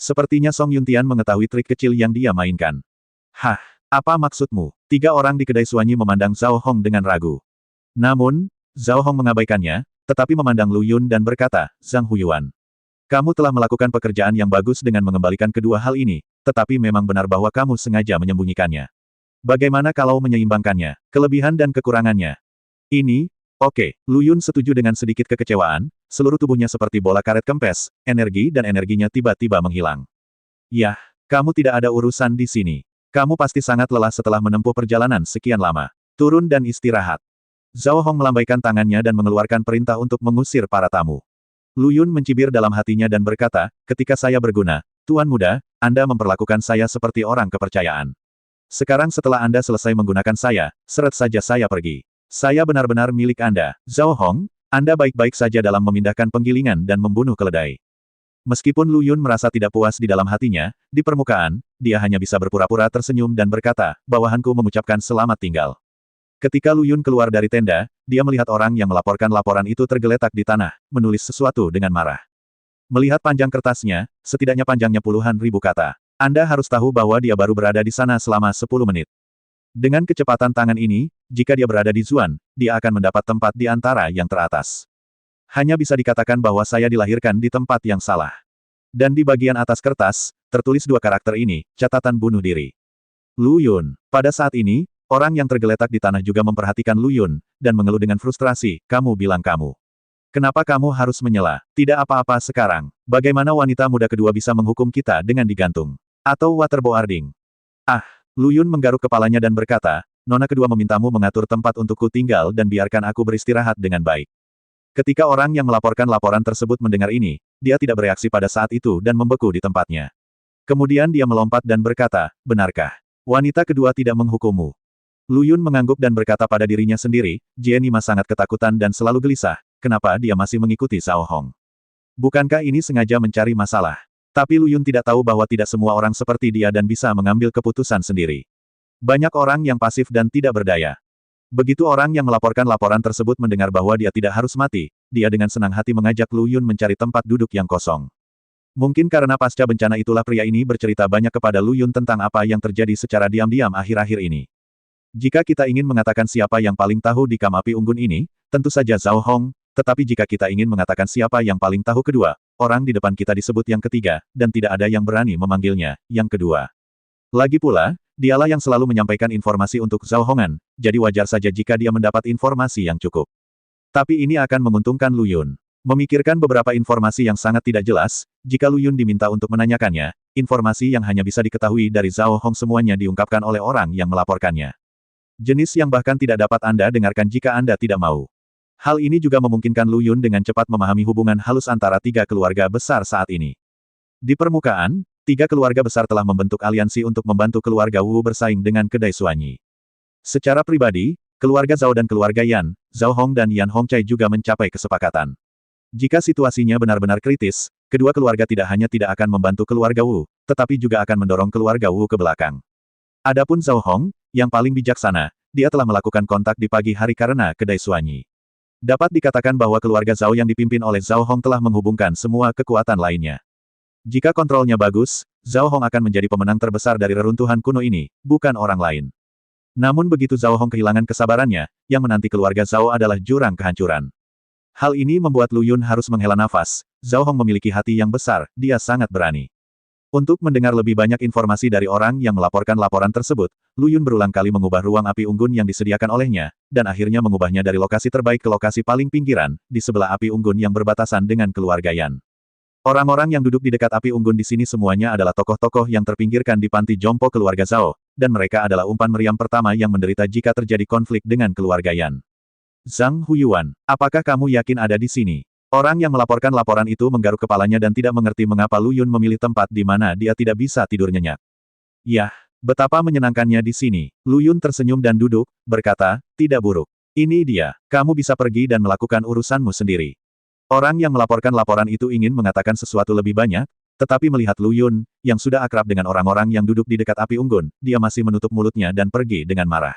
Sepertinya Song Yuntian mengetahui trik kecil yang dia mainkan. Hah, apa maksudmu? Tiga orang di kedai Suanyi memandang Zhao Hong dengan ragu. Namun, Zhao Hong mengabaikannya, tetapi memandang Lu Yun dan berkata, Zhang Huyuan. Kamu telah melakukan pekerjaan yang bagus dengan mengembalikan kedua hal ini, tetapi memang benar bahwa kamu sengaja menyembunyikannya. Bagaimana kalau menyeimbangkannya, kelebihan dan kekurangannya? Ini, oke, Lu Yun setuju dengan sedikit kekecewaan, seluruh tubuhnya seperti bola karet kempes, energi dan energinya tiba-tiba menghilang. Yah, kamu tidak ada urusan di sini. Kamu pasti sangat lelah setelah menempuh perjalanan sekian lama. Turun dan istirahat. Zhao Hong melambaikan tangannya dan mengeluarkan perintah untuk mengusir para tamu. Lu Yun mencibir dalam hatinya dan berkata, ketika saya berguna, Tuan Muda, Anda memperlakukan saya seperti orang kepercayaan. Sekarang setelah Anda selesai menggunakan saya, seret saja saya pergi. Saya benar-benar milik Anda. Zhao Hong, Anda baik-baik saja dalam memindahkan penggilingan dan membunuh keledai. Meskipun Lu Yun merasa tidak puas di dalam hatinya, di permukaan, dia hanya bisa berpura-pura tersenyum dan berkata, bawahanku mengucapkan selamat tinggal. Ketika Lu Yun keluar dari tenda, dia melihat orang yang melaporkan laporan itu tergeletak di tanah, menulis sesuatu dengan marah. Melihat panjang kertasnya, setidaknya panjangnya puluhan ribu kata. Anda harus tahu bahwa dia baru berada di sana selama 10 menit. Dengan kecepatan tangan ini, jika dia berada di Zuan, dia akan mendapat tempat di antara yang teratas. Hanya bisa dikatakan bahwa saya dilahirkan di tempat yang salah. Dan di bagian atas kertas, tertulis dua karakter ini, catatan bunuh diri. Lu Yun. Pada saat ini, orang yang tergeletak di tanah juga memperhatikan Lu Yun, dan mengeluh dengan frustrasi, kamu bilang kamu. Kenapa kamu harus menyela? Tidak apa-apa sekarang. Bagaimana wanita muda kedua bisa menghukum kita dengan digantung? Atau waterboarding? Ah, Lu Yun menggaruk kepalanya dan berkata, Nona kedua memintamu mengatur tempat untukku tinggal dan biarkan aku beristirahat dengan baik. Ketika orang yang melaporkan laporan tersebut mendengar ini, dia tidak bereaksi pada saat itu dan membeku di tempatnya. Kemudian dia melompat dan berkata, benarkah? Wanita kedua tidak menghukummu. Lu Yun mengangguk dan berkata pada dirinya sendiri, Jenny Ma sangat ketakutan dan selalu gelisah, kenapa dia masih mengikuti Zhao Hong? Bukankah ini sengaja mencari masalah? Tapi Lu Yun tidak tahu bahwa tidak semua orang seperti dia dan bisa mengambil keputusan sendiri. Banyak orang yang pasif dan tidak berdaya. Begitu orang yang melaporkan laporan tersebut mendengar bahwa dia tidak harus mati, dia dengan senang hati mengajak Lu Yun mencari tempat duduk yang kosong. Mungkin karena pasca bencana itulah pria ini bercerita banyak kepada Lu Yun tentang apa yang terjadi secara diam-diam akhir-akhir ini. Jika kita ingin mengatakan siapa yang paling tahu di kam api unggun ini, tentu saja Zhao Hong, tetapi jika kita ingin mengatakan siapa yang paling tahu kedua, orang di depan kita disebut yang ketiga, dan tidak ada yang berani memanggilnya, yang kedua. Lagi pula, dialah yang selalu menyampaikan informasi untuk Zhao Hongan, jadi wajar saja jika dia mendapat informasi yang cukup. Tapi ini akan menguntungkan Lu Yun. Memikirkan beberapa informasi yang sangat tidak jelas, jika Lu Yun diminta untuk menanyakannya, informasi yang hanya bisa diketahui dari Zhao Hong semuanya diungkapkan oleh orang yang melaporkannya. Jenis yang bahkan tidak dapat Anda dengarkan jika Anda tidak mau. Hal ini juga memungkinkan Lu Yun dengan cepat memahami hubungan halus antara tiga keluarga besar saat ini. Di permukaan, tiga keluarga besar telah membentuk aliansi untuk membantu keluarga Wu bersaing dengan kedai Suanyi. Secara pribadi, keluarga Zhao dan keluarga Yan, Zhao Hong dan Yan Hongcai juga mencapai kesepakatan. Jika situasinya benar-benar kritis, kedua keluarga tidak hanya tidak akan membantu keluarga Wu, tetapi juga akan mendorong keluarga Wu ke belakang. Adapun Zhao Hong, yang paling bijaksana, dia telah melakukan kontak di pagi hari karena kedai Suanyi. Dapat dikatakan bahwa keluarga Zhao yang dipimpin oleh Zhao Hong telah menghubungkan semua kekuatan lainnya. Jika kontrolnya bagus, Zhao Hong akan menjadi pemenang terbesar dari reruntuhan kuno ini, bukan orang lain. Namun begitu Zhao Hong kehilangan kesabarannya, yang menanti keluarga Zhao adalah jurang kehancuran. Hal ini membuat Lu Yun harus menghela nafas. Zhao Hong memiliki hati yang besar, dia sangat berani. Untuk mendengar lebih banyak informasi dari orang yang melaporkan laporan tersebut, Lu Yun berulang kali mengubah ruang api unggun yang disediakan olehnya, dan akhirnya mengubahnya dari lokasi terbaik ke lokasi paling pinggiran, di sebelah api unggun yang berbatasan dengan keluarga Yan. Orang-orang yang duduk di dekat api unggun di sini semuanya adalah tokoh-tokoh yang terpinggirkan di panti jompo keluarga Zhao, dan mereka adalah umpan meriam pertama yang menderita jika terjadi konflik dengan keluarga Yan. Zhang Huyuan, apakah kamu yakin ada di sini? Orang yang melaporkan laporan itu menggaruk kepalanya dan tidak mengerti mengapa Lu Yun memilih tempat di mana dia tidak bisa tidur nyenyak. Yah, betapa menyenangkannya di sini. Lu Yun tersenyum dan duduk, berkata, tidak buruk. Ini dia, kamu bisa pergi dan melakukan urusanmu sendiri. Orang yang melaporkan laporan itu ingin mengatakan sesuatu lebih banyak, tetapi melihat Lu Yun, yang sudah akrab dengan orang-orang yang duduk di dekat api unggun, dia masih menutup mulutnya dan pergi dengan marah.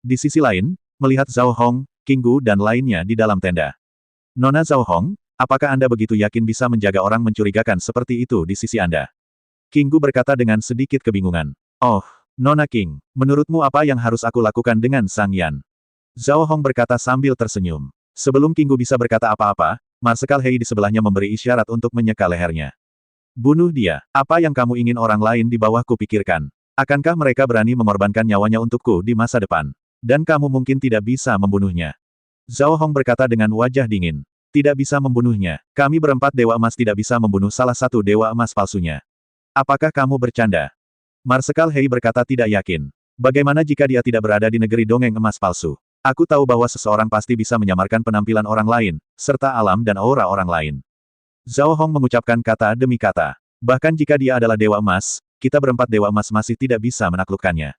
Di sisi lain, melihat Zhao Hong, King Gu dan lainnya di dalam tenda. Nona Zhao Hong, apakah Anda begitu yakin bisa menjaga orang mencurigakan seperti itu di sisi Anda? King Gu berkata dengan sedikit kebingungan. Oh, Nona King, menurutmu apa yang harus aku lakukan dengan Sang Yan? Zhao Hong berkata sambil tersenyum. Sebelum King Gu bisa berkata apa-apa, Marsekal Hei di sebelahnya memberi isyarat untuk menyeka lehernya. Bunuh dia. Apa yang kamu ingin orang lain di bawahku pikirkan? Akankah mereka berani mengorbankan nyawanya untukku di masa depan? Dan kamu mungkin tidak bisa membunuhnya. Zhao Hong berkata dengan wajah dingin. Tidak bisa membunuhnya. Kami berempat Dewa Emas tidak bisa membunuh salah satu Dewa Emas palsunya. Apakah kamu bercanda? Marsekal Hei berkata tidak yakin. Bagaimana jika dia tidak berada di negeri dongeng emas palsu? Aku tahu bahwa seseorang pasti bisa menyamarkan penampilan orang lain, serta alam dan aura orang lain. Zhao Hong mengucapkan kata demi kata. Bahkan jika dia adalah Dewa Emas, kita berempat Dewa Emas masih tidak bisa menaklukkannya.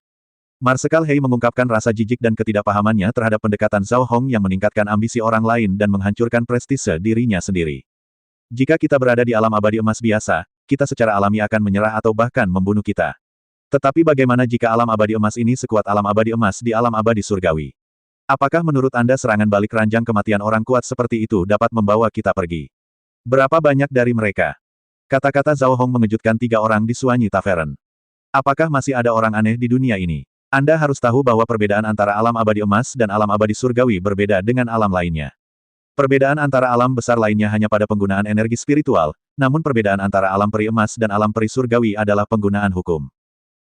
Marsekal Hei mengungkapkan rasa jijik dan ketidakpahamannya terhadap pendekatan Zhao Hong yang meningkatkan ambisi orang lain dan menghancurkan prestise dirinya sendiri. Jika kita berada di alam abadi emas biasa, kita secara alami akan menyerah atau bahkan membunuh kita. Tetapi bagaimana jika alam abadi emas ini sekuat alam abadi emas di alam abadi surgawi? Apakah menurut Anda serangan balik ranjang kematian orang kuat seperti itu dapat membawa kita pergi? Berapa banyak dari mereka? Kata-kata Zhao Hong mengejutkan 3 orang di Suanyi Tavern. Apakah masih ada orang aneh di dunia ini? Anda harus tahu bahwa perbedaan antara alam abadi emas dan alam abadi surgawi berbeda dengan alam lainnya. Perbedaan antara alam besar lainnya hanya pada penggunaan energi spiritual, namun perbedaan antara alam peri emas dan alam peri surgawi adalah penggunaan hukum.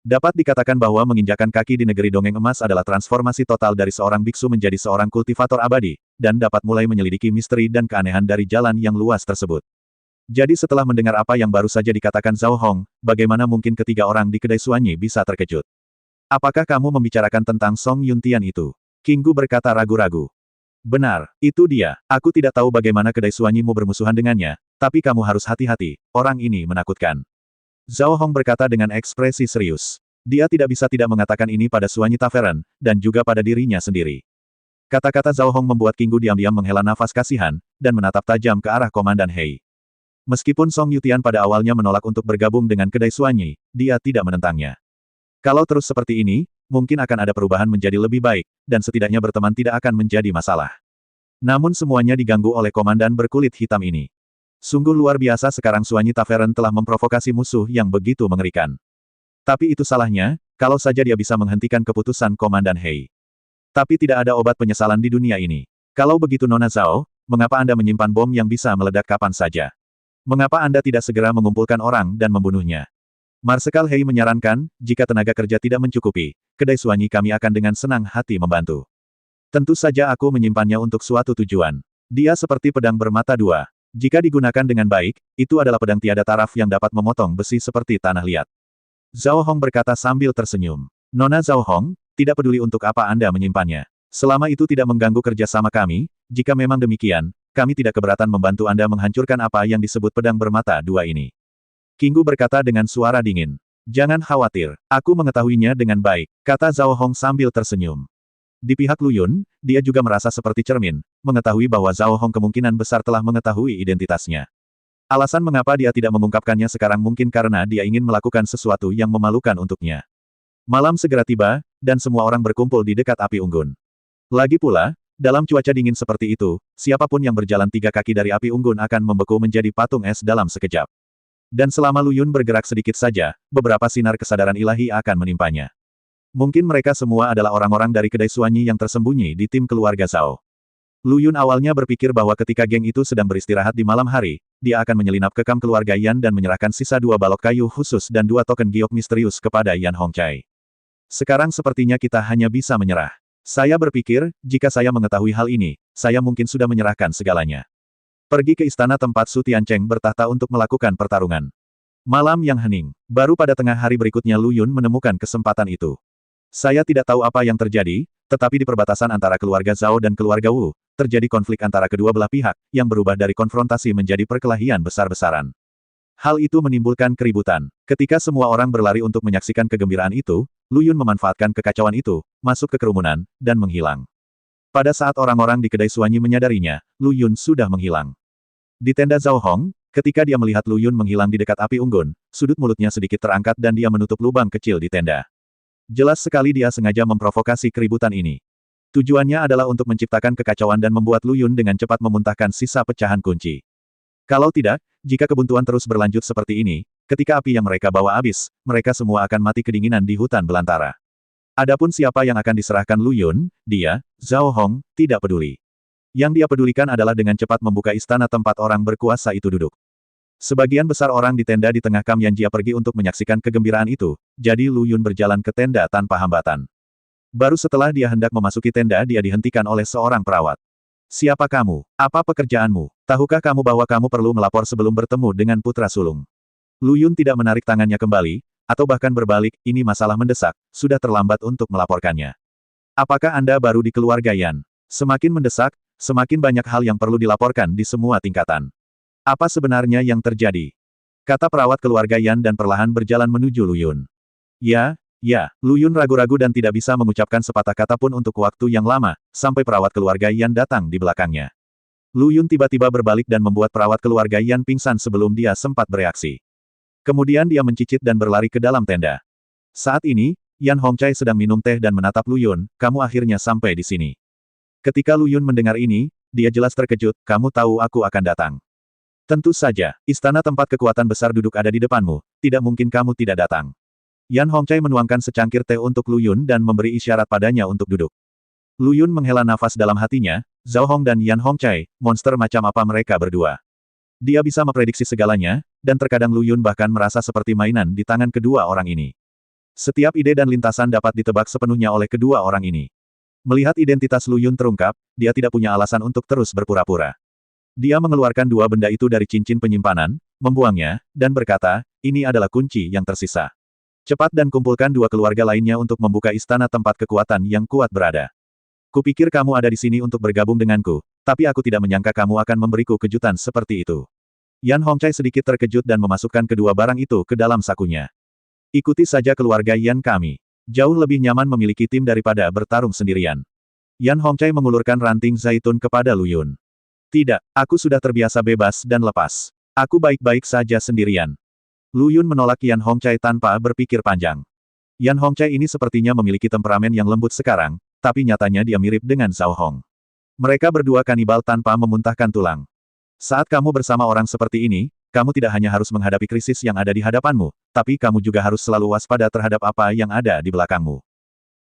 Dapat dikatakan bahwa menginjakan kaki di negeri dongeng emas adalah transformasi total dari seorang biksu menjadi seorang kultivator abadi, dan dapat mulai menyelidiki misteri dan keanehan dari jalan yang luas tersebut. Jadi setelah mendengar apa yang baru saja dikatakan Zhao Hong, bagaimana mungkin ketiga orang di kedai Suanyi bisa terkejut? Apakah kamu membicarakan tentang Song Yuntian itu? King Gu berkata ragu-ragu. Benar, itu dia. Aku tidak tahu bagaimana kedai Suanyimu bermusuhan dengannya, tapi kamu harus hati-hati, orang ini menakutkan. Zhao Hong berkata dengan ekspresi serius. Dia tidak bisa tidak mengatakan ini pada Suanyi Tavern, dan juga pada dirinya sendiri. Kata-kata Zhao Hong membuat King Gu diam-diam menghela nafas kasihan, dan menatap tajam ke arah Komandan Hei. Meskipun Song Yuntian pada awalnya menolak untuk bergabung dengan kedai Suanyi, dia tidak menentangnya. Kalau terus seperti ini, mungkin akan ada perubahan menjadi lebih baik, dan setidaknya berteman tidak akan menjadi masalah. Namun semuanya diganggu oleh komandan berkulit hitam ini. Sungguh luar biasa sekarang Suanyi Tavern telah memprovokasi musuh yang begitu mengerikan. Tapi itu salahnya, kalau saja dia bisa menghentikan keputusan Komandan Hei. Tapi tidak ada obat penyesalan di dunia ini. Kalau begitu Nona Zhao, mengapa Anda menyimpan bom yang bisa meledak kapan saja? Mengapa Anda tidak segera mengumpulkan orang dan membunuhnya? Marsekal Hei menyarankan, jika tenaga kerja tidak mencukupi, kedai Suanyi kami akan dengan senang hati membantu. Tentu saja aku menyimpannya untuk suatu tujuan. Dia seperti pedang bermata dua. Jika digunakan dengan baik, itu adalah pedang tiada taraf yang dapat memotong besi seperti tanah liat. Zhao Hong berkata sambil tersenyum. Nona Zhao Hong, tidak peduli untuk apa Anda menyimpannya. Selama itu tidak mengganggu kerja sama kami, jika memang demikian, kami tidak keberatan membantu Anda menghancurkan apa yang disebut pedang bermata dua ini. King Gu berkata dengan suara dingin. Jangan khawatir, aku mengetahuinya dengan baik, kata Zhao Hong sambil tersenyum. Di pihak Lu Yun, dia juga merasa seperti cermin, mengetahui bahwa Zhao Hong kemungkinan besar telah mengetahui identitasnya. Alasan mengapa dia tidak mengungkapkannya sekarang mungkin karena dia ingin melakukan sesuatu yang memalukan untuknya. Malam segera tiba, dan semua orang berkumpul di dekat api unggun. Lagi pula, dalam cuaca dingin seperti itu, siapapun yang berjalan 3 kaki dari api unggun akan membeku menjadi patung es dalam sekejap. Dan selama Lu Yun bergerak sedikit saja, beberapa sinar kesadaran ilahi akan menimpanya. Mungkin mereka semua adalah orang-orang dari kedai Suanyi yang tersembunyi di tim keluarga Zhao. Lu Yun awalnya berpikir bahwa ketika geng itu sedang beristirahat di malam hari, dia akan menyelinap ke kamp keluarga Yan dan menyerahkan sisa 2 balok kayu khusus dan 2 token giok misterius kepada Yan Hongcai. Sekarang sepertinya kita hanya bisa menyerah. Saya berpikir, jika saya mengetahui hal ini, saya mungkin sudah menyerahkan segalanya. Pergi ke istana tempat Su Tiancheng bertahta untuk melakukan pertarungan. Malam yang hening. Baru pada tengah hari berikutnya Lu Yun menemukan kesempatan itu. Saya tidak tahu apa yang terjadi, tetapi di perbatasan antara keluarga Zhao dan keluarga Wu, terjadi konflik antara kedua belah pihak, yang berubah dari konfrontasi menjadi perkelahian besar-besaran. Hal itu menimbulkan keributan. Ketika semua orang berlari untuk menyaksikan kegembiraan itu, Lu Yun memanfaatkan kekacauan itu, masuk ke kerumunan, dan menghilang. Pada saat orang-orang di kedai Suanyi menyadarinya, Lu Yun sudah menghilang. Di tenda Zhao Hong, ketika dia melihat Lu Yun menghilang di dekat api unggun, sudut mulutnya sedikit terangkat dan dia menutup lubang kecil di tenda. Jelas sekali dia sengaja memprovokasi keributan ini. Tujuannya adalah untuk menciptakan kekacauan dan membuat Lu Yun dengan cepat memuntahkan sisa pecahan kunci. Kalau tidak, jika kebuntuan terus berlanjut seperti ini, Ketika api yang mereka bawa habis, mereka semua akan mati kedinginan di hutan belantara. Adapun siapa yang akan diserahkan Lu Yun, dia, Zhao Hong, tidak peduli. Yang dia pedulikan adalah dengan cepat membuka istana tempat orang berkuasa itu duduk. Sebagian besar orang di tenda di tengah Kam Yanjia pergi untuk menyaksikan kegembiraan itu, jadi Lu Yun berjalan ke tenda tanpa hambatan. Baru setelah dia hendak memasuki tenda dia dihentikan oleh seorang perawat. Siapa kamu? Apa pekerjaanmu? Tahukah kamu bahwa kamu perlu melapor sebelum bertemu dengan putra sulung? Lu Yun tidak menarik tangannya kembali, atau bahkan berbalik, ini masalah mendesak, sudah terlambat untuk melaporkannya. Apakah Anda baru di keluarga Yan? Semakin mendesak, semakin banyak hal yang perlu dilaporkan di semua tingkatan. Apa sebenarnya yang terjadi? Kata perawat keluarga Yan dan perlahan berjalan menuju Lu Yun. Ya, Lu Yun ragu-ragu dan tidak bisa mengucapkan sepatah kata pun untuk waktu yang lama, sampai perawat keluarga Yan datang di belakangnya. Lu Yun tiba-tiba berbalik dan membuat perawat keluarga Yan pingsan sebelum dia sempat bereaksi. Kemudian dia mencicit dan berlari ke dalam tenda. Saat ini, Yan Hongcai sedang minum teh dan menatap Lu Yun, kamu akhirnya sampai di sini. Ketika Lu Yun mendengar ini, dia jelas terkejut, kamu tahu aku akan datang. Tentu saja, istana tempat kekuatan besar duduk ada di depanmu, tidak mungkin kamu tidak datang. Yan Hongcai menuangkan secangkir teh untuk Lu Yun dan memberi isyarat padanya untuk duduk. Lu Yun menghela nafas dalam hatinya, Zhao Hong dan Yan Hongcai, monster macam apa mereka berdua. Dia bisa memprediksi segalanya, dan terkadang Lu Yun bahkan merasa seperti mainan di tangan kedua orang ini. Setiap ide dan lintasan dapat ditebak sepenuhnya oleh kedua orang ini. Melihat identitas Lu Yun terungkap, dia tidak punya alasan untuk terus berpura-pura. Dia mengeluarkan dua benda itu dari cincin penyimpanan, membuangnya, dan berkata, ini adalah kunci yang tersisa. Cepat dan kumpulkan dua keluarga lainnya untuk membuka istana tempat kekuatan yang kuat berada. Kupikir kamu ada di sini untuk bergabung denganku, tapi aku tidak menyangka kamu akan memberiku kejutan seperti itu. Yan Hongcai sedikit terkejut dan memasukkan kedua barang itu ke dalam sakunya. Ikuti saja keluarga Yan kami. Jauh lebih nyaman memiliki tim daripada bertarung sendirian. Yan Hongcai mengulurkan ranting zaitun kepada Lu Yun. Tidak, aku sudah terbiasa bebas dan lepas. Aku baik-baik saja sendirian. Lu Yun menolak Yan Hongcai tanpa berpikir panjang. Yan Hongcai ini sepertinya memiliki temperamen yang lembut sekarang, tapi nyatanya dia mirip dengan Zhao Hong. Mereka berdua kanibal tanpa memuntahkan tulang. Saat kamu bersama orang seperti ini, kamu tidak hanya harus menghadapi krisis yang ada di hadapanmu, tapi kamu juga harus selalu waspada terhadap apa yang ada di belakangmu.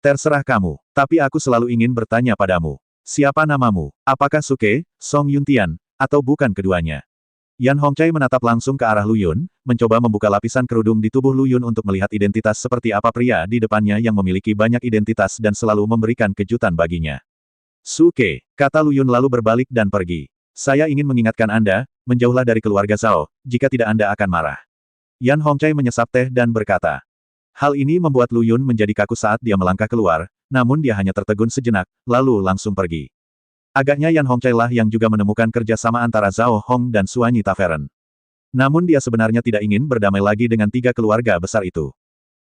Terserah kamu, tapi aku selalu ingin bertanya padamu. Siapa namamu? Apakah Suke, Song Yuntian, atau bukan keduanya? Yan Hongcai menatap langsung ke arah Lu Yun, mencoba membuka lapisan kerudung di tubuh Lu Yun untuk melihat identitas seperti apa pria di depannya yang memiliki banyak identitas dan selalu memberikan kejutan baginya. Suke, kata Lu Yun lalu berbalik dan pergi. Saya ingin mengingatkan Anda, menjauhlah dari keluarga Zhao, jika tidak Anda akan marah. Yan Hongcai menyesap teh dan berkata. Hal ini membuat Lu Yun menjadi kaku saat dia melangkah keluar, namun dia hanya tertegun sejenak, lalu langsung pergi. Agaknya Yan Hongcai lah yang juga menemukan kerjasama antara Zhao Hong dan Suanyi Tavern. Namun dia sebenarnya tidak ingin berdamai lagi dengan tiga keluarga besar itu.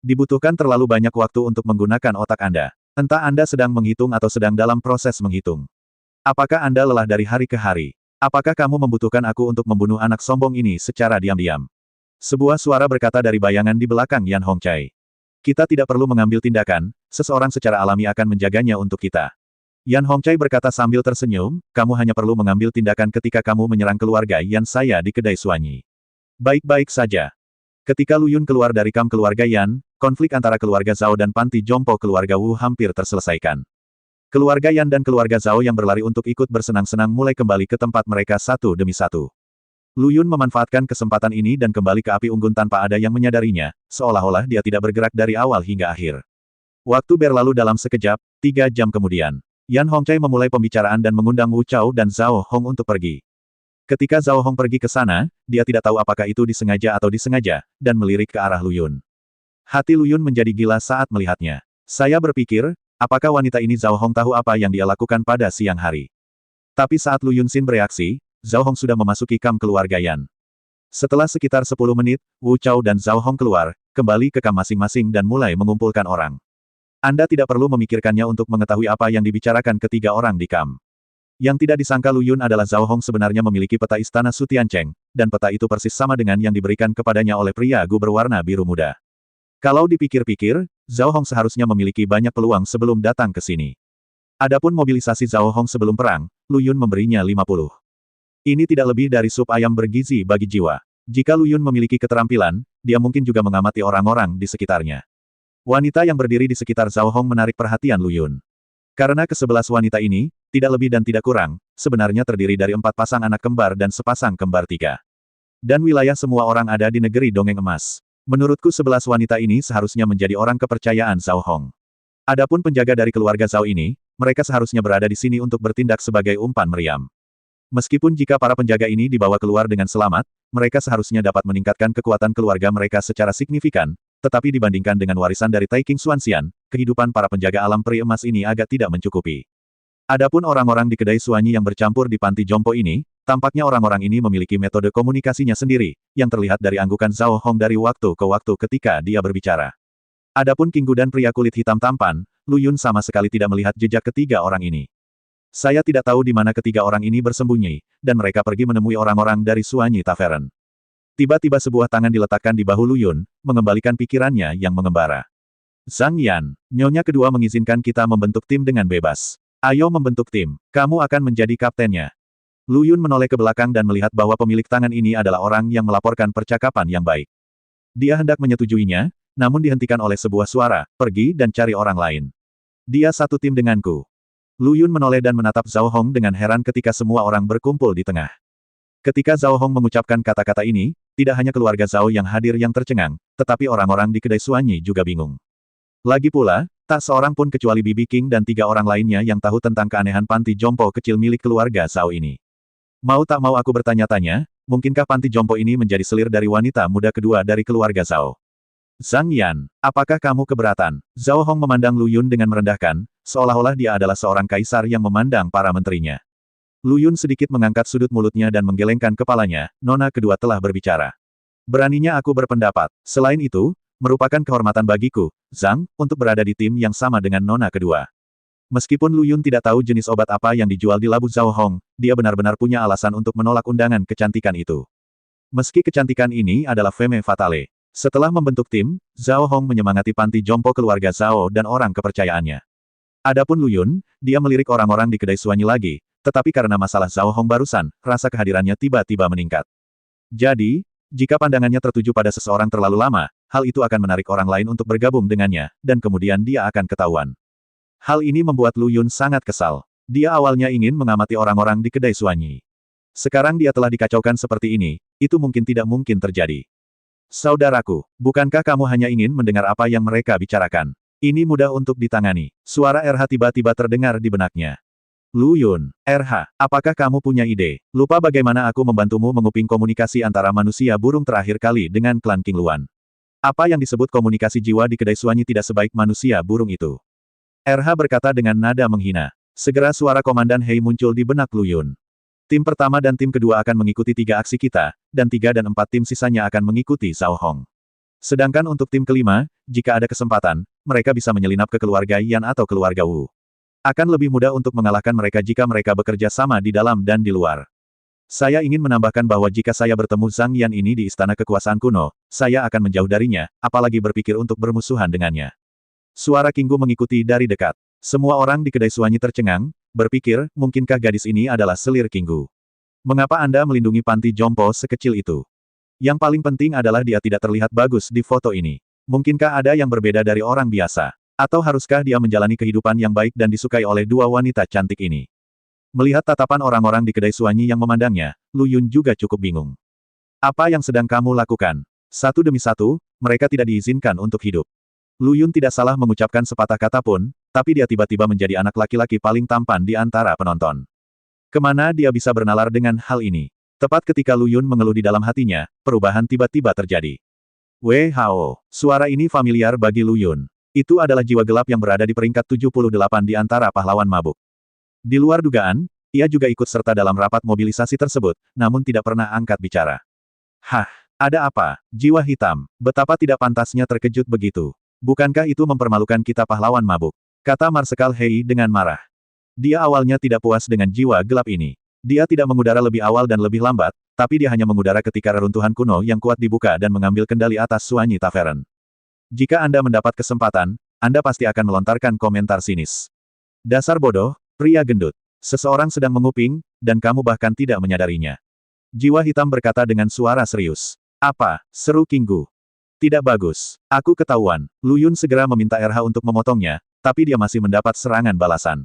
Dibutuhkan terlalu banyak waktu untuk menggunakan otak Anda. Entah Anda sedang menghitung atau sedang dalam proses menghitung. Apakah Anda lelah dari hari ke hari? Apakah kamu membutuhkan aku untuk membunuh anak sombong ini secara diam-diam? Sebuah suara berkata dari bayangan di belakang Yan Hongcai. Kita tidak perlu mengambil tindakan, seseorang secara alami akan menjaganya untuk kita. Yan Hongcai berkata sambil tersenyum, kamu hanya perlu mengambil tindakan ketika kamu menyerang keluarga Yan saya di kedai Suanyi. Baik-baik saja. Ketika Lu Yun keluar dari kamp keluarga Yan, konflik antara keluarga Zhao dan panti jompo keluarga Wu hampir terselesaikan. Keluarga Yan dan keluarga Zhao yang berlari untuk ikut bersenang-senang mulai kembali ke tempat mereka satu demi satu. Lu Yun memanfaatkan kesempatan ini dan kembali ke api unggun tanpa ada yang menyadarinya, seolah-olah dia tidak bergerak dari awal hingga akhir. Waktu berlalu dalam sekejap, 3 jam kemudian. Yan Hongcai memulai pembicaraan dan mengundang Wu Chao dan Zhao Hong untuk pergi. Ketika Zhao Hong pergi ke sana, dia tidak tahu apakah itu disengaja atau disengaja, dan melirik ke arah Lu Yun. Hati Lu Yun menjadi gila saat melihatnya. Saya berpikir, apakah wanita ini Zhao Hong tahu apa yang dia lakukan pada siang hari? Tapi saat Lu Yun Xin bereaksi, Zhao Hong sudah memasuki kamp keluarga Yan. Setelah sekitar 10 menit, Wu Chao dan Zhao Hong keluar, kembali ke kamp masing-masing dan mulai mengumpulkan orang. Anda tidak perlu memikirkannya untuk mengetahui apa yang dibicarakan ketiga orang di kamp. Yang tidak disangka Lu Yun adalah Zhao Hong sebenarnya memiliki peta istana Su Tiancheng, dan peta itu persis sama dengan yang diberikan kepadanya oleh pria Gu berwarna biru muda. Kalau dipikir-pikir, Zhao Hong seharusnya memiliki banyak peluang sebelum datang ke sini. Adapun mobilisasi Zhao Hong sebelum perang, Lu Yun memberinya 50. Ini tidak lebih dari sup ayam bergizi bagi jiwa. Jika Lu Yun memiliki keterampilan, dia mungkin juga mengamati orang-orang di sekitarnya. Wanita yang berdiri di sekitar Zhao Hong menarik perhatian Lu Yun. Karena ke-11 wanita ini, tidak lebih dan tidak kurang, sebenarnya terdiri dari 4 pasang anak kembar dan sepasang kembar 3. Dan wilayah semua orang ada di negeri dongeng emas. Menurutku 11 wanita ini seharusnya menjadi orang kepercayaan Zhao Hong. Adapun penjaga dari keluarga Zhao ini, mereka seharusnya berada di sini untuk bertindak sebagai umpan meriam. Meskipun jika para penjaga ini dibawa keluar dengan selamat, mereka seharusnya dapat meningkatkan kekuatan keluarga mereka secara signifikan, tetapi dibandingkan dengan warisan dari Taiking Xuanxian, kehidupan para penjaga alam peri emas ini agak tidak mencukupi. Adapun orang-orang di kedai Suanyi yang bercampur di panti jompo ini, tampaknya orang-orang ini memiliki metode komunikasinya sendiri, yang terlihat dari anggukan Zhao Hong dari waktu ke waktu ketika dia berbicara. Adapun King Gu dan pria kulit hitam tampan, Lu Yun sama sekali tidak melihat jejak ketiga orang ini. Saya tidak tahu di mana ketiga orang ini bersembunyi, dan mereka pergi menemui orang-orang dari Suanyi Tavern. Tiba-tiba sebuah tangan diletakkan di bahu Lu Yun, mengembalikan pikirannya yang mengembara. Zhang Yan, nyonya kedua mengizinkan kita membentuk tim dengan bebas. Ayo membentuk tim, kamu akan menjadi kaptennya. Lu Yun menoleh ke belakang dan melihat bahwa pemilik tangan ini adalah orang yang melaporkan percakapan yang baik. Dia hendak menyetujuinya, namun dihentikan oleh sebuah suara, pergi dan cari orang lain. Dia satu tim denganku. Lu Yun menoleh dan menatap Zhao Hong dengan heran ketika semua orang berkumpul di tengah. Ketika Zhao Hong mengucapkan kata-kata ini, tidak hanya keluarga Zhao yang hadir yang tercengang, tetapi orang-orang di kedai Suanyi juga bingung. Lagi pula, tak seorang pun kecuali Bibi King dan 3 orang lainnya yang tahu tentang keanehan panti jompo kecil milik keluarga Zhao ini. Mau tak mau aku bertanya-tanya, mungkinkah panti jompo ini menjadi selir dari wanita muda kedua dari keluarga Zhao? Zhang Yan, apakah kamu keberatan? Zhao Hong memandang Lu Yun dengan merendahkan, seolah-olah dia adalah seorang kaisar yang memandang para menterinya. Lu Yun sedikit mengangkat sudut mulutnya dan menggelengkan kepalanya, nona kedua telah berbicara. Beraninya aku berpendapat. Selain itu, merupakan kehormatan bagiku, Zhang, untuk berada di tim yang sama dengan nona kedua. Meskipun Lu Yun tidak tahu jenis obat apa yang dijual di labu Zhao Hong, dia benar-benar punya alasan untuk menolak undangan kecantikan itu. Meski kecantikan ini adalah femme fatale. Setelah membentuk tim, Zhao Hong menyemangati panti jompo keluarga Zhao dan orang kepercayaannya. Adapun Lu Yun, dia melirik orang-orang di kedai Suanyi lagi, tetapi karena masalah Zhao Hong barusan, rasa kehadirannya tiba-tiba meningkat. Jadi, jika pandangannya tertuju pada seseorang terlalu lama, hal itu akan menarik orang lain untuk bergabung dengannya, dan kemudian dia akan ketahuan. Hal ini membuat Lu Yun sangat kesal. Dia awalnya ingin mengamati orang-orang di kedai Suanyi. Sekarang dia telah dikacaukan seperti ini, itu mungkin tidak mungkin terjadi. Saudaraku, bukankah kamu hanya ingin mendengar apa yang mereka bicarakan? Ini mudah untuk ditangani. Suara RH tiba-tiba terdengar di benaknya. Lu Yun, RH, apakah kamu punya ide? Lupa bagaimana aku membantumu menguping komunikasi antara manusia burung terakhir kali dengan klan King Luan. Apa yang disebut komunikasi jiwa di kedai Suanyi tidak sebaik manusia burung itu. RH berkata dengan nada menghina. Segera suara Komandan Hei muncul di benak Lu Yun. Tim pertama dan tim kedua akan mengikuti 3 aksi kita, dan 3 dan 4 tim sisanya akan mengikuti Zhao Hong. Sedangkan untuk tim kelima, jika ada kesempatan, mereka bisa menyelinap ke keluarga Yan atau keluarga Wu. Akan lebih mudah untuk mengalahkan mereka jika mereka bekerja sama di dalam dan di luar. Saya ingin menambahkan bahwa jika saya bertemu Zhang Yan ini di istana kekuasaan kuno, saya akan menjauh darinya, apalagi berpikir untuk bermusuhan dengannya. Suara King Gu mengikuti dari dekat. Semua orang di kedai Suanyi tercengang, berpikir, mungkinkah gadis ini adalah selir King Gu? Mengapa Anda melindungi panti jompo sekecil itu? Yang paling penting adalah dia tidak terlihat bagus di foto ini. Mungkinkah ada yang berbeda dari orang biasa? Atau haruskah dia menjalani kehidupan yang baik dan disukai oleh 2 wanita cantik ini? Melihat tatapan orang-orang di kedai Suanyi yang memandangnya, Lu Yun juga cukup bingung. Apa yang sedang kamu lakukan? Satu demi satu, mereka tidak diizinkan untuk hidup. Lu Yun tidak salah mengucapkan sepatah kata pun, tapi dia tiba-tiba menjadi anak laki-laki paling tampan di antara penonton. Kemana dia bisa bernalar dengan hal ini? Tepat ketika Lu Yun mengeluh di dalam hatinya, perubahan tiba-tiba terjadi. Wei Hao, suara ini familiar bagi Lu Yun. Itu adalah jiwa gelap yang berada di peringkat 78 di antara pahlawan mabuk. Di luar dugaan, ia juga ikut serta dalam rapat mobilisasi tersebut, namun tidak pernah angkat bicara. Hah, ada apa? Jiwa hitam, betapa tidak pantasnya terkejut begitu. Bukankah itu mempermalukan kita pahlawan mabuk? Kata Marsekal Hei dengan marah. Dia awalnya tidak puas dengan jiwa gelap ini. Dia tidak mengudara lebih awal dan lebih lambat, tapi dia hanya mengudara ketika reruntuhan kuno yang kuat dibuka dan mengambil kendali atas Suanyi Tavern. Jika Anda mendapat kesempatan, Anda pasti akan melontarkan komentar sinis. Dasar bodoh, pria gendut. Seseorang sedang menguping, dan kamu bahkan tidak menyadarinya. Jiwa hitam berkata dengan suara serius. Apa? Seru King Gu. Tidak bagus. Aku ketahuan. Lu Yun segera meminta RH untuk memotongnya, tapi dia masih mendapat serangan balasan.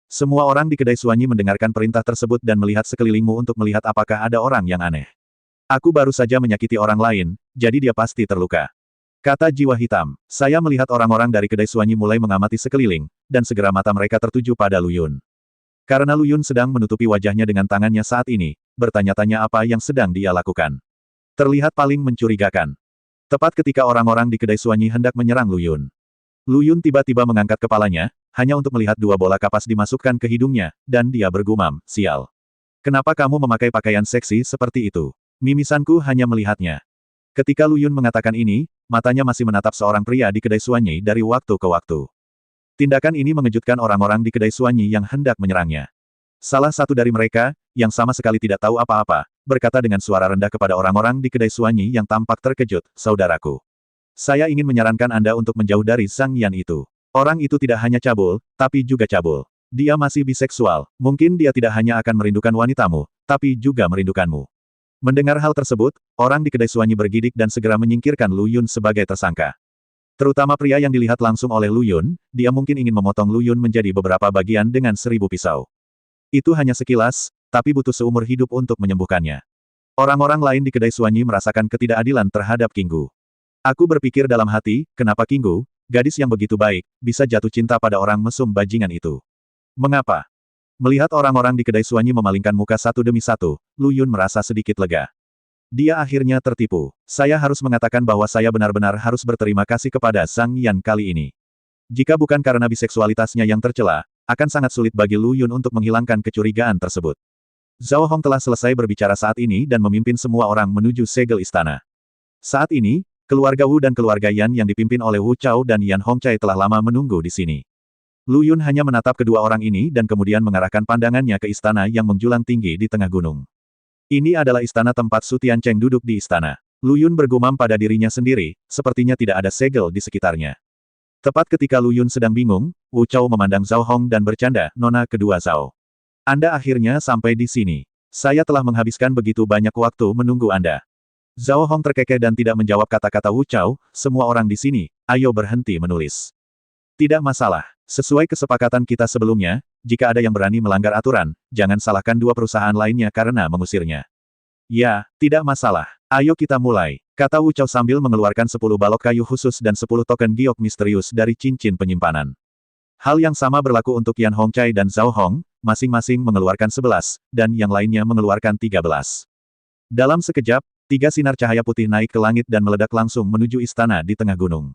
Semua orang di kedai Suanyi mendengarkan perintah tersebut dan melihat sekelilingmu untuk melihat apakah ada orang yang aneh. Aku baru saja menyakiti orang lain, jadi dia pasti terluka. Kata jiwa hitam. Saya melihat orang-orang dari kedai Suanyi mulai mengamati sekeliling, dan segera mata mereka tertuju pada Lu Yun. Karena Lu Yun sedang menutupi wajahnya dengan tangannya saat ini, bertanya-tanya apa yang sedang dia lakukan. Terlihat paling mencurigakan. Tepat ketika orang-orang di kedai Suanyi hendak menyerang Lu Yun. Lu Yun tiba-tiba mengangkat kepalanya, hanya untuk melihat dua bola kapas dimasukkan ke hidungnya, dan dia bergumam, sial. Kenapa kamu memakai pakaian seksi seperti itu? Mimisanku hanya melihatnya. Ketika Lu Yun mengatakan ini, matanya masih menatap seorang pria di kedai Suanyi dari waktu ke waktu. Tindakan ini mengejutkan orang-orang di kedai Suanyi yang hendak menyerangnya. Salah satu dari mereka, yang sama sekali tidak tahu apa-apa, berkata dengan suara rendah kepada orang-orang di kedai Suanyi yang tampak terkejut, saudaraku. Saya ingin menyarankan Anda untuk menjauh dari Zhang Yan itu. Orang itu tidak hanya cabul, tapi juga cabul. Dia masih biseksual, mungkin dia tidak hanya akan merindukan wanitamu, tapi juga merindukanmu. Mendengar hal tersebut, orang di kedai Suanyi bergidik dan segera menyingkirkan Lu Yun sebagai tersangka. Terutama pria yang dilihat langsung oleh Lu Yun, dia mungkin ingin memotong Lu Yun menjadi beberapa bagian dengan 1000 pisau. Itu hanya sekilas, tapi butuh seumur hidup untuk menyembuhkannya. Orang-orang lain di kedai Suanyi merasakan ketidakadilan terhadap King Gu. Aku berpikir dalam hati, kenapa King Gu, gadis yang begitu baik, bisa jatuh cinta pada orang mesum bajingan itu? Mengapa? Melihat orang-orang di kedai Suanyi memalingkan muka satu demi satu, Lu Yun merasa sedikit lega. Dia akhirnya tertipu. Saya harus mengatakan bahwa saya benar-benar harus berterima kasih kepada Zhang Yan kali ini. Jika bukan karena biseksualitasnya yang tercela, akan sangat sulit bagi Lu Yun untuk menghilangkan kecurigaan tersebut. Zhao Hong telah selesai berbicara saat ini dan memimpin semua orang menuju segel istana. Saat ini, keluarga Wu dan keluarga Yan yang dipimpin oleh Wu Chao dan Yan Hongcai telah lama menunggu di sini. Lu Yun hanya menatap kedua orang ini dan kemudian mengarahkan pandangannya ke istana yang menjulang tinggi di tengah gunung. Ini adalah istana tempat Su Tiancheng duduk di istana. Lu Yun bergumam pada dirinya sendiri, sepertinya tidak ada segel di sekitarnya. Tepat ketika Lu Yun sedang bingung, Wu Chao memandang Zhao Hong dan bercanda, Nona kedua Zhao. Anda akhirnya sampai di sini. Saya telah menghabiskan begitu banyak waktu menunggu Anda. Zhao Hong terkekeh dan tidak menjawab kata-kata Wu Chao, semua orang di sini, ayo berhenti menulis. Tidak masalah. Sesuai kesepakatan kita sebelumnya, jika ada yang berani melanggar aturan, jangan salahkan dua perusahaan lainnya karena mengusirnya. Ya, tidak masalah. Ayo kita mulai, kata Wu Chao sambil mengeluarkan 10 balok kayu khusus dan 10 token giok misterius dari cincin penyimpanan. Hal yang sama berlaku untuk Yan Hongcai dan Zhao Hong, masing-masing mengeluarkan 11, dan yang lainnya mengeluarkan 13. Dalam sekejap, 3 sinar cahaya putih naik ke langit dan meledak langsung menuju istana di tengah gunung.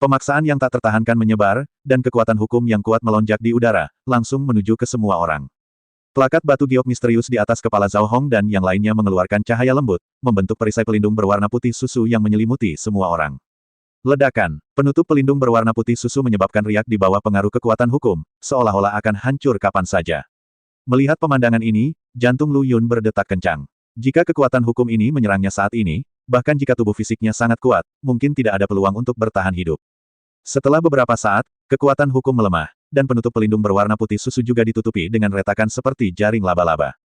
Pemaksaan yang tak tertahankan menyebar, dan kekuatan hukum yang kuat melonjak di udara, langsung menuju ke semua orang. Plakat batu giok misterius di atas kepala Zhao Hong dan yang lainnya mengeluarkan cahaya lembut, membentuk perisai pelindung berwarna putih susu yang menyelimuti semua orang. Ledakan, penutup pelindung berwarna putih susu menyebabkan riak di bawah pengaruh kekuatan hukum, seolah-olah akan hancur kapan saja. Melihat pemandangan ini, jantung Lu Yun berdetak kencang. Jika kekuatan hukum ini menyerangnya saat ini, bahkan jika tubuh fisiknya sangat kuat, mungkin tidak ada peluang untuk bertahan hidup. Setelah beberapa saat, kekuatan hukum melemah, dan penutup pelindung berwarna putih susu juga ditutupi dengan retakan seperti jaring laba-laba.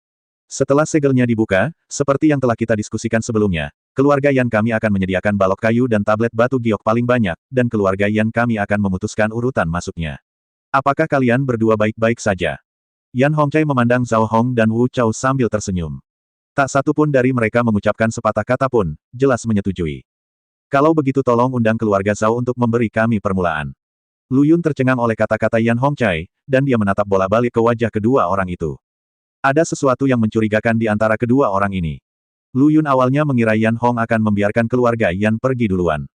Setelah segelnya dibuka, seperti yang telah kita diskusikan sebelumnya, keluarga Yan kami akan menyediakan balok kayu dan tablet batu giok paling banyak, dan keluarga Yan kami akan memutuskan urutan masuknya. Apakah kalian berdua baik-baik saja? Yan Hongcai memandang Zhao Hong dan Wu Chao sambil tersenyum. Tak satu pun dari mereka mengucapkan sepatah kata pun, jelas menyetujui. Kalau begitu tolong undang keluarga Zhao untuk memberi kami permulaan. Lu Yun tercengang oleh kata-kata Yan Hongcai, dan dia menatap bola-balik ke wajah kedua orang itu. Ada sesuatu yang mencurigakan di antara kedua orang ini. Lu Yun awalnya mengira Yan Hong akan membiarkan keluarga Yan pergi duluan.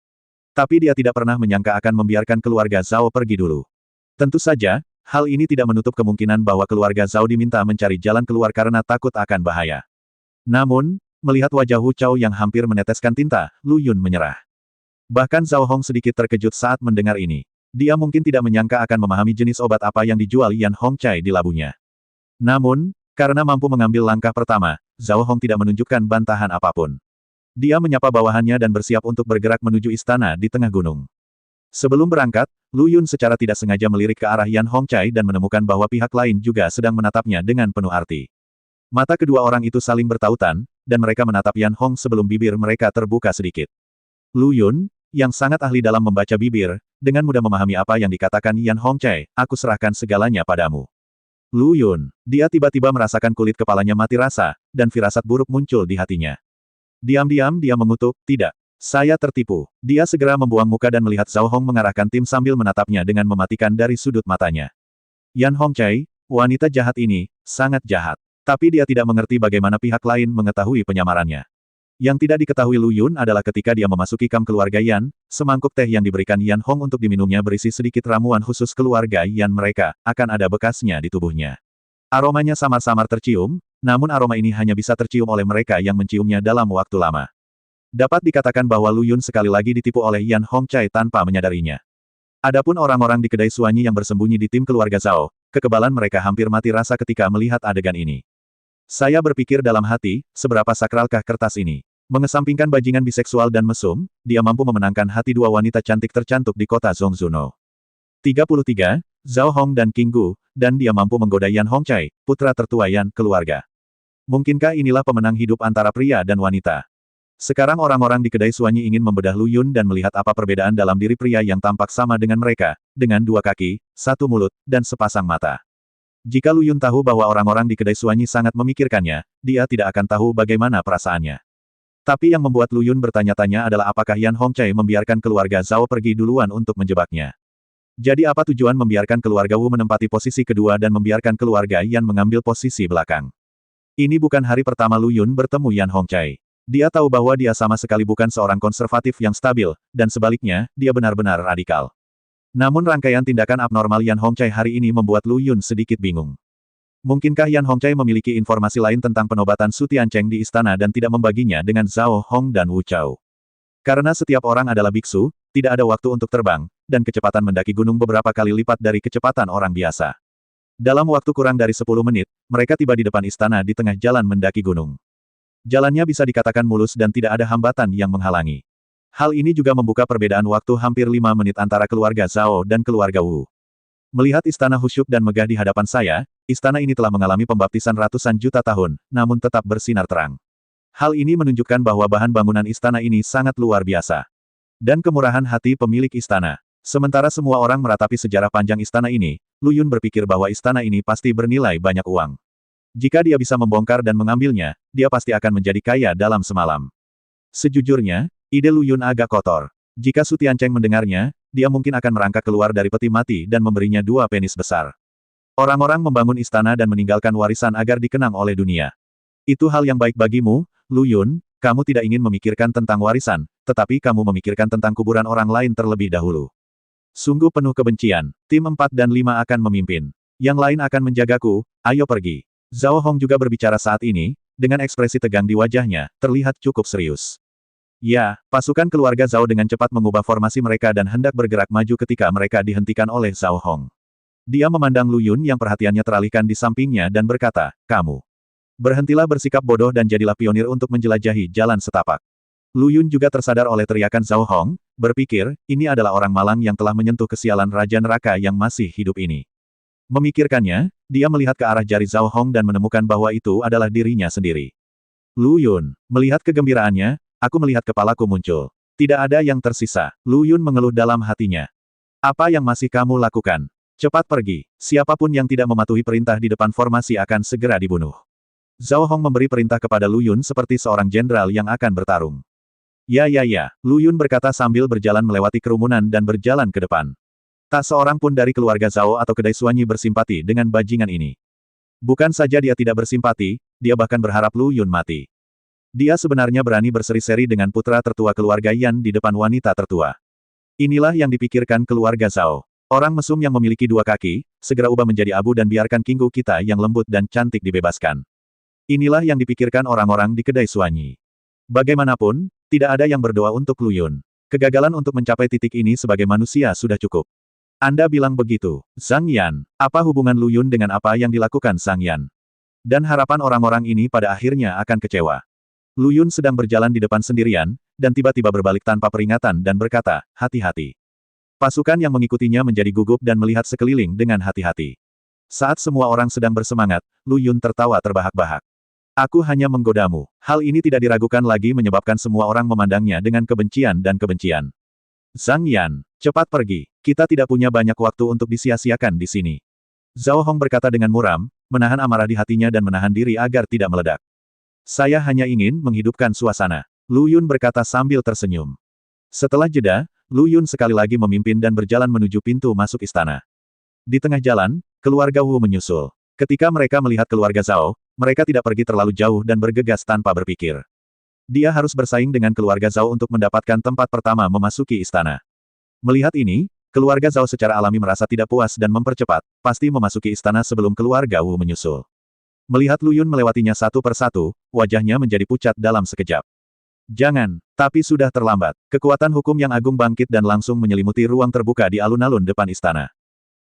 Tapi dia tidak pernah menyangka akan membiarkan keluarga Zhao pergi dulu. Tentu saja, hal ini tidak menutup kemungkinan bahwa keluarga Zhao diminta mencari jalan keluar karena takut akan bahaya. Namun, melihat wajah Wu Chao yang hampir meneteskan tinta, Lu Yun menyerah. Bahkan Zhao Hong sedikit terkejut saat mendengar ini. Dia mungkin tidak menyangka akan memahami jenis obat apa yang dijual Yan Hongcai di labunya. Namun, karena mampu mengambil langkah pertama, Zhao Hong tidak menunjukkan bantahan apapun. Dia menyapa bawahannya dan bersiap untuk bergerak menuju istana di tengah gunung. Sebelum berangkat, Lu Yun secara tidak sengaja melirik ke arah Yan Hongcai dan menemukan bahwa pihak lain juga sedang menatapnya dengan penuh arti. Mata kedua orang itu saling bertautan, dan mereka menatap Yan Hong sebelum bibir mereka terbuka sedikit. Lu Yun, yang sangat ahli dalam membaca bibir, dengan mudah memahami apa yang dikatakan Yan Hongchai, aku serahkan segalanya padamu. Lu Yun, dia tiba-tiba merasakan kulit kepalanya mati rasa, dan firasat buruk muncul di hatinya. Diam-diam dia mengutuk, tidak. Saya tertipu. Dia segera membuang muka dan melihat Zhao Hong mengarahkan tim sambil menatapnya dengan mematikan dari sudut matanya. Yan Hongchai, wanita jahat ini, sangat jahat. Tapi dia tidak mengerti bagaimana pihak lain mengetahui penyamarannya. Yang tidak diketahui Lu Yun adalah ketika dia memasuki kamp keluarga Yan, semangkuk teh yang diberikan Yan Hong untuk diminumnya berisi sedikit ramuan khusus keluarga Yan mereka, akan ada bekasnya di tubuhnya. Aromanya samar-samar tercium, namun aroma ini hanya bisa tercium oleh mereka yang menciumnya dalam waktu lama. Dapat dikatakan bahwa Lu Yun sekali lagi ditipu oleh Yan Hongchai tanpa menyadarinya. Adapun orang-orang di kedai Suanyi yang bersembunyi di tim keluarga Zhao, kekebalan mereka hampir mati rasa ketika melihat adegan ini. Saya berpikir dalam hati, seberapa sakralkah kertas ini? Mengesampingkan bajingan biseksual dan mesum, dia mampu memenangkan hati dua wanita cantik tercantik di kota Zhongzuno. 33, Zhao Hong dan King Gu, dan dia mampu menggoda Yan Hongchai, putra tertua Yan keluarga. Mungkinkah inilah pemenang hidup antara pria dan wanita? Sekarang orang-orang di kedai Suanyi ingin membedah Lu Yun dan melihat apa perbedaan dalam diri pria yang tampak sama dengan mereka, dengan dua kaki, satu mulut, dan sepasang mata. Jika Lu Yun tahu bahwa orang-orang di kedai Suanyi sangat memikirkannya, dia tidak akan tahu bagaimana perasaannya. Tapi yang membuat Lu Yun bertanya-tanya adalah apakah Yan Hongchai membiarkan keluarga Zhao pergi duluan untuk menjebaknya. Jadi apa tujuan membiarkan keluarga Wu menempati posisi kedua dan membiarkan keluarga Yan mengambil posisi belakang? Ini bukan hari pertama Lu Yun bertemu Yan Hongchai. Dia tahu bahwa dia sama sekali bukan seorang konservatif yang stabil, dan sebaliknya, dia benar-benar radikal. Namun rangkaian tindakan abnormal Yan Hongchai hari ini membuat Lu Yun sedikit bingung. Mungkinkah Yan Hongchai memiliki informasi lain tentang penobatan Su Tiancheng di istana dan tidak membaginya dengan Zhao Hong dan Wu Chao? Karena setiap orang adalah biksu, tidak ada waktu untuk terbang, dan kecepatan mendaki gunung beberapa kali lipat dari kecepatan orang biasa. Dalam waktu kurang dari 10 menit, mereka tiba di depan istana di tengah jalan mendaki gunung. Jalannya bisa dikatakan mulus dan tidak ada hambatan yang menghalangi. Hal ini juga membuka perbedaan waktu hampir 5 menit antara keluarga Zhao dan keluarga Wu. Melihat istana khusyuk dan megah di hadapan saya, istana ini telah mengalami pembaptisan ratusan juta tahun, namun tetap bersinar terang. Hal ini menunjukkan bahwa bahan bangunan istana ini sangat luar biasa. Dan kemurahan hati pemilik istana. Sementara semua orang meratapi sejarah panjang istana ini, Lu Yun berpikir bahwa istana ini pasti bernilai banyak uang. Jika dia bisa membongkar dan mengambilnya, dia pasti akan menjadi kaya dalam semalam. Sejujurnya, ide Lu Yun agak kotor. Jika Su Tiancheng mendengarnya, dia mungkin akan merangkak keluar dari peti mati dan memberinya 2 penis besar. Orang-orang membangun istana dan meninggalkan warisan agar dikenang oleh dunia. Itu hal yang baik bagimu, Lu Yun, kamu tidak ingin memikirkan tentang warisan, tetapi kamu memikirkan tentang kuburan orang lain terlebih dahulu. Sungguh penuh kebencian, tim 4 dan 5 akan memimpin. Yang lain akan menjagaku, ayo pergi. Zhao Hong juga berbicara saat ini, dengan ekspresi tegang di wajahnya, terlihat cukup serius. Ya, pasukan keluarga Zhao dengan cepat mengubah formasi mereka dan hendak bergerak maju ketika mereka dihentikan oleh Zhao Hong. Dia memandang Lu Yun yang perhatiannya teralihkan di sampingnya dan berkata, kamu. Berhentilah bersikap bodoh dan jadilah pionir untuk menjelajahi jalan setapak. Lu Yun juga tersadar oleh teriakan Zhao Hong, berpikir, ini adalah orang malang yang telah menyentuh kesialan Raja Neraka yang masih hidup ini. Memikirkannya, dia melihat ke arah jari Zhao Hong dan menemukan bahwa itu adalah dirinya sendiri. Lu Yun, melihat kegembiraannya, aku melihat kepalaku muncul. Tidak ada yang tersisa. Lu Yun mengeluh dalam hatinya. Apa yang masih kamu lakukan? Cepat pergi. Siapapun yang tidak mematuhi perintah di depan formasi akan segera dibunuh. Zhao Hong memberi perintah kepada Lu Yun seperti seorang jenderal yang akan bertarung. Ya, Lu Yun berkata sambil berjalan melewati kerumunan dan berjalan ke depan. Tak seorang pun dari keluarga Zhao atau kedai Suanyi bersimpati dengan bajingan ini. Bukan saja dia tidak bersimpati, dia bahkan berharap Lu Yun mati. Dia sebenarnya berani berseri-seri dengan putra tertua keluarga Yan di depan wanita tertua. Inilah yang dipikirkan keluarga Zhao. Orang mesum yang memiliki 2 kaki, segera ubah menjadi abu dan biarkan King Gu kita yang lembut dan cantik dibebaskan. Inilah yang dipikirkan orang-orang di kedai Suanyi. Bagaimanapun, tidak ada yang berdoa untuk Lu Yun. Kegagalan untuk mencapai titik ini sebagai manusia sudah cukup. Anda bilang begitu, Zhang Yan. Apa hubungan Lu Yun dengan apa yang dilakukan Zhang Yan? Dan harapan orang-orang ini pada akhirnya akan kecewa. Lu Yun sedang berjalan di depan sendirian, dan tiba-tiba berbalik tanpa peringatan dan berkata, hati-hati. Pasukan yang mengikutinya menjadi gugup dan melihat sekeliling dengan hati-hati. Saat semua orang sedang bersemangat, Lu Yun tertawa terbahak-bahak. Aku hanya menggodamu. Hal ini tidak diragukan lagi menyebabkan semua orang memandangnya dengan kebencian dan kebencian. Zhang Yan, cepat pergi. Kita tidak punya banyak waktu untuk disia-siakan di sini. Zhao Hong berkata dengan muram, menahan amarah di hatinya dan menahan diri agar tidak meledak. Saya hanya ingin menghidupkan suasana. Lu Yun berkata sambil tersenyum. Setelah jeda, Lu Yun sekali lagi memimpin dan berjalan menuju pintu masuk istana. Di tengah jalan, keluarga Wu menyusul. Ketika mereka melihat keluarga Zhao, mereka tidak pergi terlalu jauh dan bergegas tanpa berpikir. Dia harus bersaing dengan keluarga Zhao untuk mendapatkan tempat pertama memasuki istana. Melihat ini, keluarga Zhao secara alami merasa tidak puas dan mempercepat, pasti memasuki istana sebelum keluarga Wu menyusul. Melihat Lu Yun melewatinya satu persatu, wajahnya menjadi pucat dalam sekejap. Jangan, tapi sudah terlambat. Kekuatan hukum yang agung bangkit dan langsung menyelimuti ruang terbuka di alun-alun depan istana.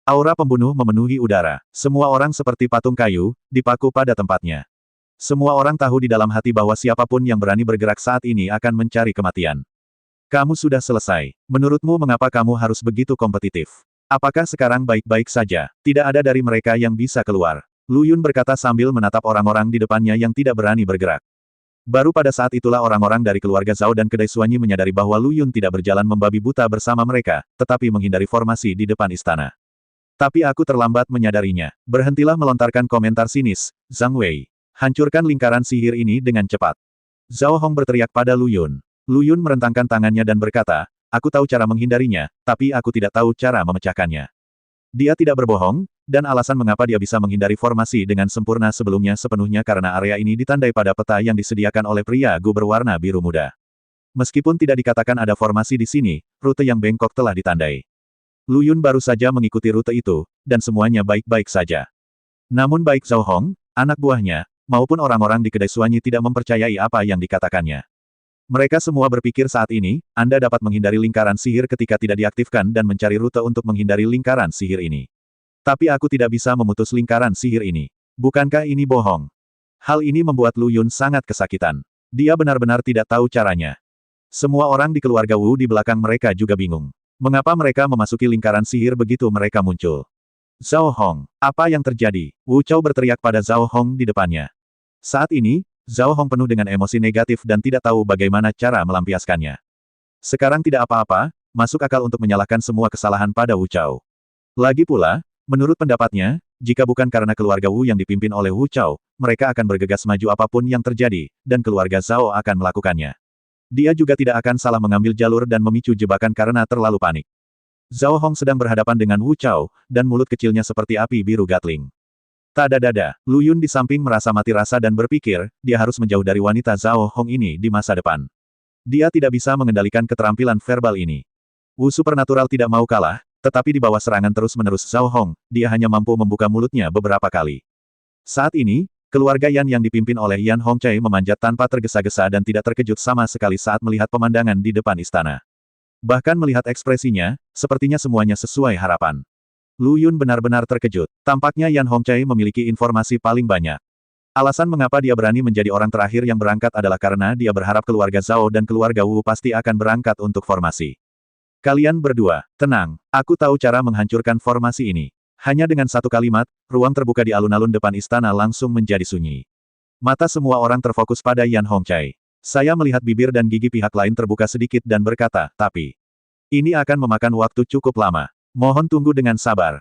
Aura pembunuh memenuhi udara. Semua orang seperti patung kayu, dipaku pada tempatnya. Semua orang tahu di dalam hati bahwa siapapun yang berani bergerak saat ini akan mencari kematian. Kamu sudah selesai. Menurutmu mengapa kamu harus begitu kompetitif? Apakah sekarang baik-baik saja? Tidak ada dari mereka yang bisa keluar. Lu Yun berkata sambil menatap orang-orang di depannya yang tidak berani bergerak. Baru pada saat itulah orang-orang dari keluarga Zhao dan kedai Suanyi menyadari bahwa Lu Yun tidak berjalan membabi buta bersama mereka, tetapi menghindari formasi di depan istana. Tapi aku terlambat menyadarinya. Berhentilah melontarkan komentar sinis, Zhang Wei. Hancurkan lingkaran sihir ini dengan cepat. Zhao Hong berteriak pada Lu Yun. Lu Yun merentangkan tangannya dan berkata, aku tahu cara menghindarinya, tapi aku tidak tahu cara memecahkannya. Dia tidak berbohong, dan alasan mengapa dia bisa menghindari formasi dengan sempurna sebelumnya sepenuhnya karena area ini ditandai pada peta yang disediakan oleh pria Gu berwarna biru muda. Meskipun tidak dikatakan ada formasi di sini, rute yang bengkok telah ditandai. Lu Yun baru saja mengikuti rute itu, dan semuanya baik-baik saja. Namun baik Zhao Hong, anak buahnya, maupun orang-orang di kedai Suanyi tidak mempercayai apa yang dikatakannya. Mereka semua berpikir saat ini, Anda dapat menghindari lingkaran sihir ketika tidak diaktifkan dan mencari rute untuk menghindari lingkaran sihir ini. Tapi aku tidak bisa memutus lingkaran sihir ini. Bukankah ini bohong? Hal ini membuat Lu Yun sangat kesakitan. Dia benar-benar tidak tahu caranya. Semua orang di keluarga Wu di belakang mereka juga bingung. Mengapa mereka memasuki lingkaran sihir begitu mereka muncul? Zhao Hong, apa yang terjadi? Wu Chao berteriak pada Zhao Hong di depannya. Saat ini, Zhao Hong penuh dengan emosi negatif dan tidak tahu bagaimana cara melampiaskannya. Sekarang tidak apa-apa, masuk akal untuk menyalahkan semua kesalahan pada Wu Chao. Lagi pula, menurut pendapatnya, jika bukan karena keluarga Wu yang dipimpin oleh Wu Chao, mereka akan bergegas maju apapun yang terjadi, dan keluarga Zhao akan melakukannya. Dia juga tidak akan salah mengambil jalur dan memicu jebakan karena terlalu panik. Zhao Hong sedang berhadapan dengan Wu Chao, dan mulut kecilnya seperti api biru gatling. Tadadada, Lu Yun di samping merasa mati rasa dan berpikir, dia harus menjauh dari wanita Zhao Hong ini di masa depan. Dia tidak bisa mengendalikan keterampilan verbal ini. Wu Supernatural tidak mau kalah, tetapi di bawah serangan terus-menerus Zhao Hong, dia hanya mampu membuka mulutnya beberapa kali. Saat ini, keluarga Yan yang dipimpin oleh Yan Hongchai memanjat tanpa tergesa-gesa dan tidak terkejut sama sekali saat melihat pemandangan di depan istana. Bahkan melihat ekspresinya, sepertinya semuanya sesuai harapan. Lu Yun benar-benar terkejut. Tampaknya Yan Hongchai memiliki informasi paling banyak. Alasan mengapa dia berani menjadi orang terakhir yang berangkat adalah karena dia berharap keluarga Zhao dan keluarga Wu pasti akan berangkat untuk formasi. Kalian berdua, tenang, aku tahu cara menghancurkan formasi ini. Hanya dengan satu kalimat, ruang terbuka di alun-alun depan istana langsung menjadi sunyi. Mata semua orang terfokus pada Yan Hongchai. Saya melihat bibir dan gigi pihak lain terbuka sedikit dan berkata, tapi ini akan memakan waktu cukup lama. Mohon tunggu dengan sabar.